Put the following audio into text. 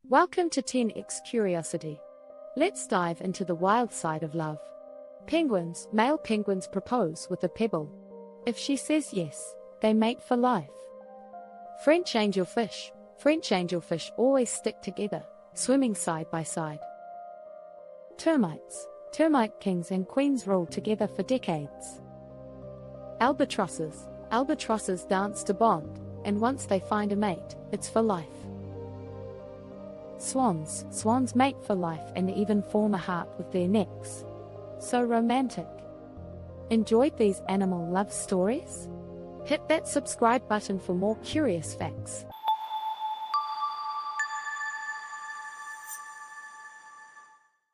Welcome to 10x Curiosity. Let's dive into the wild side of love. Penguins. Male penguins propose with a pebble. If she says yes, they mate for life. French angelfish. French angelfish always stick together, swimming side by side. Termites. Termite kings and queens rule together for decades. Albatrosses. Albatrosses dance to bond, and once they find a mate, it's for life. Swans. Swans mate for life and even form a heart with their necks. So romantic. Enjoyed these animal love stories? Hit that subscribe button for more curious facts.